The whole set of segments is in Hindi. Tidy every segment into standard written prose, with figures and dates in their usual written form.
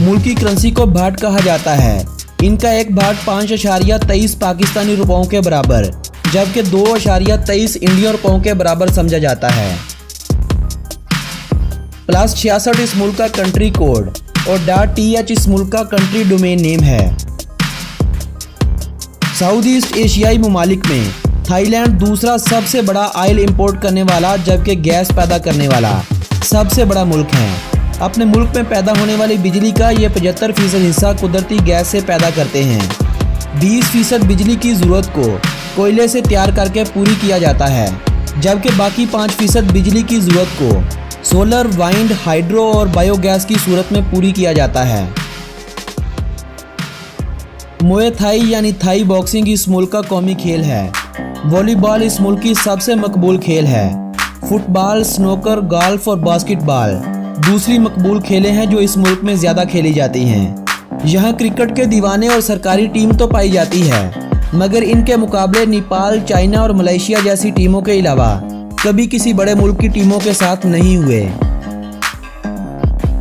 मुल्क की करेंसी को भाट कहा जाता है। इनका एक भाट 5.23 पाकिस्तानी रुपयों के बराबर जबकि 2.23 इंडियन रुपयों के बराबर समझा जाता है। +66 इस मुल्क का कंट्री कोड और .th इस मुल्क का कंट्री डोमेन नेम है। साउथ ईस्ट एशियाई ममालिक में थाईलैंड दूसरा सबसे बड़ा ऑयल इंपोर्ट करने वाला जबकि गैस पैदा करने वाला सबसे बड़ा मुल्क है। अपने मुल्क में पैदा होने वाली बिजली का ये 75% हिस्सा कुदरती गैस से पैदा करते हैं। 20% बिजली की ज़रूरत को कोयले से तैयार करके पूरी किया जाता है जबकि बाकी 5% बिजली की ज़रूरत को सोलर, वाइंड, हाइड्रो और बायोगैस की सूरत में पूरी किया जाता है। मुए थाई यानी थाई बॉक्सिंग इस मुल्क का कौमी खेल है। वॉलीबॉल इस मुल्क की सबसे मकबूल खेल है। फुटबॉल, स्नूकर, गोल्फ और बास्केटबॉल दूसरी मकबूल खेलें हैं जो इस मुल्क में ज़्यादा खेली जाती हैं। यहाँ क्रिकेट के दीवाने और सरकारी टीम तो पाई जाती है मगर इनके मुकाबले नेपाल, चाइना और मलेशिया जैसी टीमों के अलावा कभी किसी बड़े मुल्क की टीमों के साथ नहीं हुए।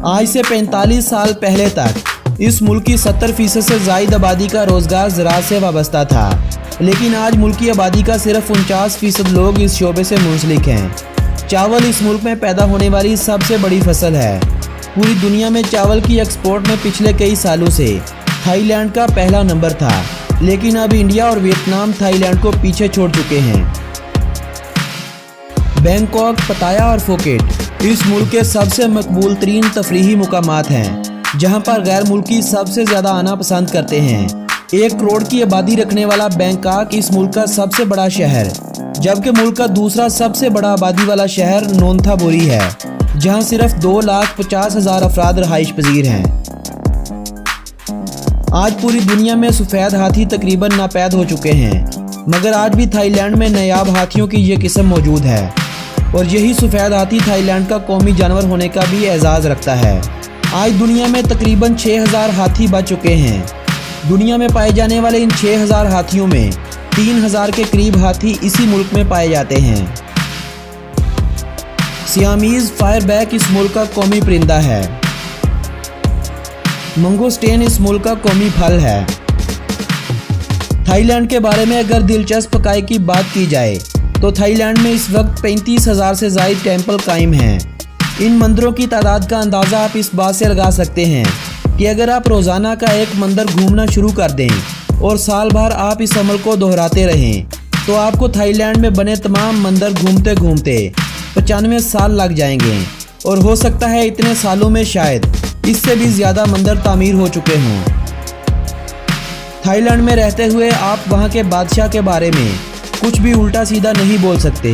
आज से 45 साल पहले तक इस मुल्क की 70% से ज़ायद आबादी का रोज़गार ज़राअत से वाबस्ता था, लेकिन आज मुल्क की आबादी का सिर्फ 49% लोग इस शोबे से मुंसलिक हैं। चावल इस मुल्क में पैदा होने वाली सबसे बड़ी फसल है। पूरी दुनिया में चावल की एक्सपोर्ट में पिछले कई सालों से थाईलैंड का पहला नंबर था, लेकिन अब इंडिया और वियतनाम थाईलैंड को पीछे छोड़ चुके हैं। बैंकॉक, पटाया और फुकेट इस मुल्क के सबसे मकबूल तरीन तफरीही मुकामात हैं जहां पर गैर मुल्की सबसे ज़्यादा आना पसंद करते हैं। 1 करोड़ की आबादी रखने वाला बैंकॉक इस मुल्क का सबसे बड़ा शहर जबकि मुल्क का दूसरा सबसे बड़ा आबादी वाला शहर नोंथाबोरी है जहां सिर्फ 2,50,000 अफराद रहाइश पजीर हैं। आज पूरी दुनिया में सफ़ेद हाथी तकरीबन नापैद हो चुके हैं मगर आज भी थाईलैंड में नायाब हाथियों की ये किस्म मौजूद है और यही सफ़ेद हाथी थाईलैंड का कौमी जानवर होने का भी एजाज़ रखता है। आज दुनिया में तकरीबन 6,000 हाथी बच चुके हैं। दुनिया में पाए जाने वाले इन 6,000 हाथियों में 3,000 के करीब हाथी इसी मुल्क में पाए जाते हैं। सियामीज़ फायरबैक इस मुल्क का कौमी परिंदा है। मंगोस्टेन इस मुल्क का कौमी फल है। थाईलैंड के बारे में अगर दिलचस्प हक़ाइक़ की बात की जाए तो थाईलैंड में इस वक्त 35,000 से ज़ायद टेम्पल कायम हैं। इन मंदिरों की तादाद का अंदाज़ा आप इस बात से लगा सकते हैं कि अगर आप रोज़ाना का एक मंदिर घूमना शुरू कर दें और साल भर आप इस अमल को दोहराते रहें तो आपको थाईलैंड में बने तमाम मंदिर घूमते घूमते 95 साल लग जाएंगे और हो सकता है इतने सालों में शायद इससे भी ज़्यादा मंदिर तामीर हो चुके हों। थाईलैंड में रहते हुए आप वहां के बादशाह के बारे में कुछ भी उल्टा सीधा नहीं बोल सकते,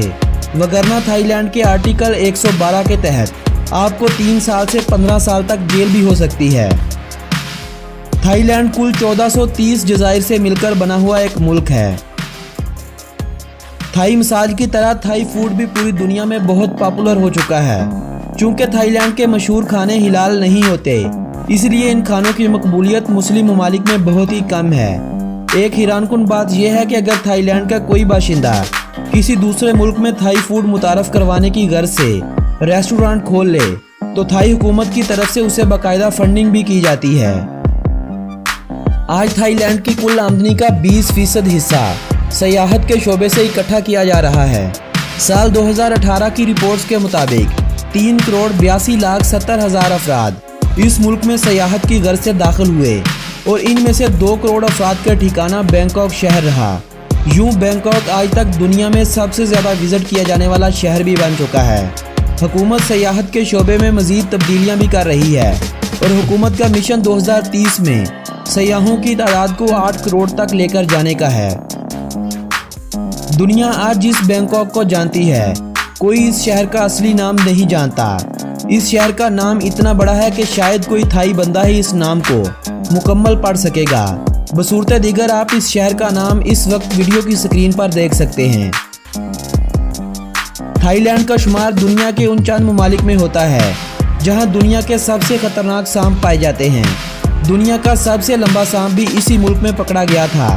वगरना थाईलैंड के आर्टिकल 112 के तहत आपको 3 साल से 15 साल तक जेल भी हो सकती है। थाईलैंड कुल 1430 जज़ाइर से मिलकर बना हुआ एक मुल्क है। थाई मसाज की तरह थाई फूड भी पूरी दुनिया में बहुत पॉपुलर हो चुका है। चूँकि थाईलैंड के मशहूर खाने हिलाल नहीं होते इसलिए इन खानों की मकबूलियत मुस्लिम ममालिक में बहुत ही कम है। एक हैरानकुन बात यह है कि अगर थाईलैंड का कोई बाशिंदा किसी दूसरे मुल्क में थाई फूड मुतारफ़ करवाने की गर्ज से रेस्टोरेंट खोल ले तो थाई हुकूमत की तरफ से उसे बाकायदा फंडिंग भी की जाती है। आज थाईलैंड की कुल आमदनी का 20% हिस्सा सयाहत के शोबे से इकट्ठा किया जा रहा है। साल 2018 की रिपोर्ट्स के मुताबिक 3,82,70,000 अफराद इस मुल्क में सयाहत की गर्ज से दाखिल हुए और इनमें से 2 करोड़ अफराद का ठिकाना बैंकॉक शहर रहा। यूँ बैंकॉक आज तक दुनिया में सबसे ज़्यादा विज़िट किया जाने वाला शहर भी बन चुका है। हुकूमत सयाहत के शोबे में मज़ीद तब्दीलियाँ भी कर रही है और हुकूमत का मिशन 2030 में सयाहों की तादाद को 8 करोड़ तक लेकर जाने का है। दुनिया आज जिस बैंकॉक को जानती है कोई इस शहर का असली नाम नहीं जानता। इस शहर का नाम इतना बड़ा है कि शायद कोई थाई बंदा ही इस नाम को मुकम्मल पढ़ सकेगा। बसूरत दीगर आप इस शहर का नाम इस वक्त वीडियो की स्क्रीन पर देख सकते हैं। थाईलैंड का शुमार दुनिया के उन चंद ममालिक में होता है जहां दुनिया के सबसे खतरनाक सांप पाए जाते हैं। दुनिया का सबसे लंबा सांप भी इसी मुल्क में पकड़ा गया था।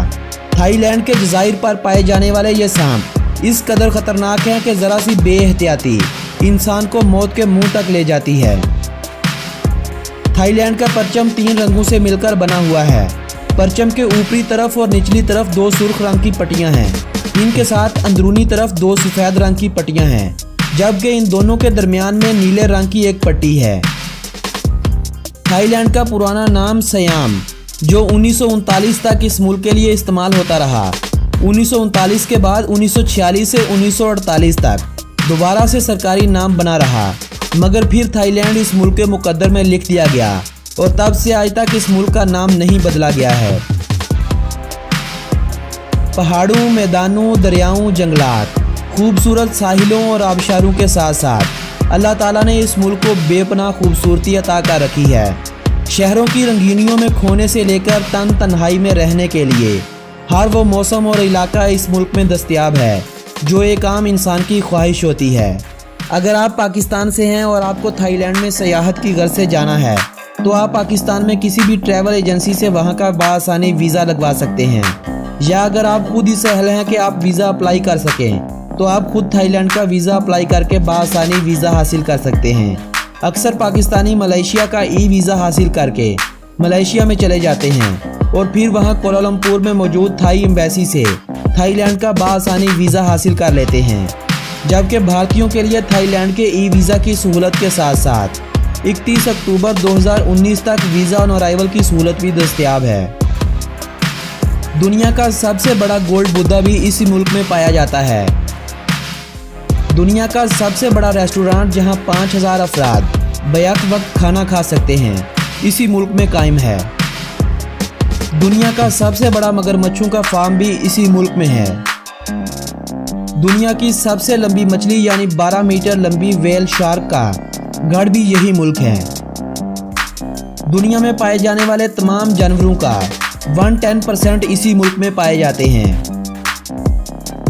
थाईलैंड के जज़ाइर पर पाए जाने वाले ये सांप इस कदर खतरनाक हैं कि ज़रा सी बेएहतियाती इंसान को मौत के मुंह तक ले जाती है। थाईलैंड का परचम 3 रंगों से मिलकर बना हुआ है। परचम के ऊपरी तरफ और निचली तरफ 2 सुर्ख रंग की पट्टियां हैं। इनके साथ अंदरूनी तरफ 2 सफ़ेद रंग की पट्टियां हैं, जबकि इन दोनों के दरमियान में नीले रंग की एक पट्टी है। थाईलैंड का पुराना नाम सयाम, जो 1939 तक इस मुल्क के लिए इस्तेमाल होता रहा। 1939 के बाद 1946 से 1948 तक दोबारा से सरकारी नाम बना रहा, मगर फिर थाईलैंड इस मुल्क के मुकद्दर में लिख दिया गया और तब से आज तक इस मुल्क का नाम नहीं बदला गया है। पहाड़ों, मैदानों, दरियाओं, जंगलात, खूबसूरत साहिलों और आबशारों के साथ साथ अल्लाह ताला ने इस मुल्क को बेपनाह खूबसूरती अता कर रखी है। शहरों की रंगीनियों में खोने से लेकर तन्हाई में रहने के लिए हर वो मौसम और इलाका इस मुल्क में दस्तयाब है जो एक आम इंसान की ख्वाहिश होती है। अगर आप पाकिस्तान से हैं और आपको थाईलैंड में सयाहत की गर्ज से जाना है तो आप पाकिस्तान में किसी भी ट्रैवल एजेंसी से वहां का बाआसानी वीज़ा लगवा सकते हैं, या अगर आप खुद इस अहल हैं कि आप वीज़ा अप्लाई कर सकें तो आप खुद थाईलैंड का वीज़ा अप्लाई करके बाआसानी वीज़ा हासिल कर सकते हैं। अक्सर पाकिस्तानी मलेशिया का वीज़ा हासिल करके मलेशिया में चले जाते हैं और फिर वहां कोलालमपुर में मौजूद थाई एम्बेसी से थाईलैंड का बाआसानी वीज़ा हासिल कर लेते हैं। जबकि भारतीयों के लिए थाईलैंड के वीज़ा की सहूलत के साथ साथ 31 अक्टूबर 2019 तक वीज़ा ऑन अराइवल की सहूलत भी दस्तयाब है। दुनिया का सबसे बड़ा गोल्ड बुद्धा भी इसी मुल्क में पाया जाता है। दुनिया का सबसे बड़ा रेस्टोरेंट जहां 5000 अफराद बैक वक्त खाना खा सकते हैं, इसी मुल्क में कायम है। दुनिया का सबसे बड़ा मगरमच्छों का फार्म भी इसी मुल्क में है। दुनिया की सबसे लंबी मछली यानी 12 मीटर लंबी व्हेल शार्क का गढ़ भी यही मुल्क है। दुनिया में पाए जाने वाले तमाम जानवरों का 110% इसी मुल्क में पाए जाते हैं।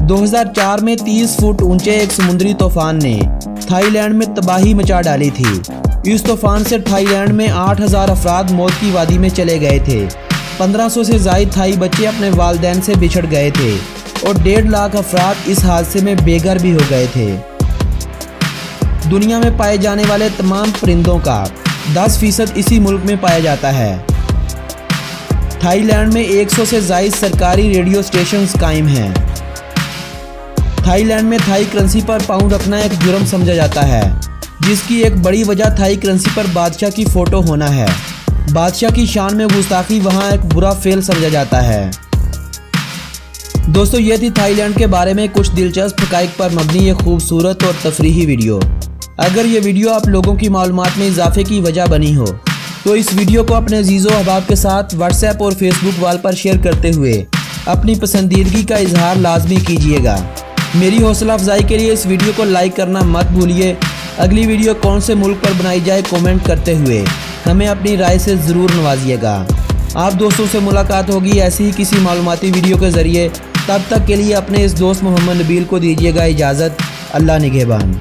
2004 में 30 फुट ऊंचे एक समुद्री तूफान ने थाईलैंड में तबाही मचा डाली थी। इस तूफान से थाईलैंड में 8000 अफराद मौत की वादी में चले गए थे। 1500 से ज़ायद थाई बच्चे अपने वालिदैन से बिछड़ गए थे और 1.5 लाख अफराद इस हादसे में बेघर भी हो गए थे। दुनिया में पाए जाने वाले तमाम परिंदों का 10% इसी मुल्क में पाया जाता है। थाईलैंड में 100 से ज़ायद सरकारी रेडियो स्टेशंस कायम हैं। थाईलैंड में थाई करेंसी पर पाउंड रखना एक जुर्म समझा जाता है, जिसकी एक बड़ी वजह थाई करेंसी पर बादशाह की फ़ोटो होना है। बादशाह की शान में गुस्ताखी वहाँ एक बुरा फेल समझा जाता है। दोस्तों, ये थी थाईलैंड के बारे में कुछ दिलचस्प हक़ाइक़ पर मबनी ये खूबसूरत और तफरीही वीडियो। अगर ये वीडियो आप लोगों की मालूमात में इजाफे की वजह बनी हो तो इस वीडियो को अपने अजीज़ो अहबाब के साथ व्हाट्सएप और फेसबुक वाल पर शेयर करते हुए अपनी पसंदीदगी का इजहार लाजमी कीजिएगा। मेरी हौसला अफजाई के लिए इस वीडियो को लाइक करना मत भूलिए। अगली वीडियो कौन से मुल्क पर बनाई जाए कमेंट करते हुए हमें अपनी राय से ज़रूर नवाजिएगा। आप दोस्तों से मुलाकात होगी ऐसी ही किसी मालूमाती वीडियो के ज़रिए। तब तक के लिए अपने इस दोस्त मोहम्मद नबील को दीजिएगा इजाज़त। अल्लाह निगहबान।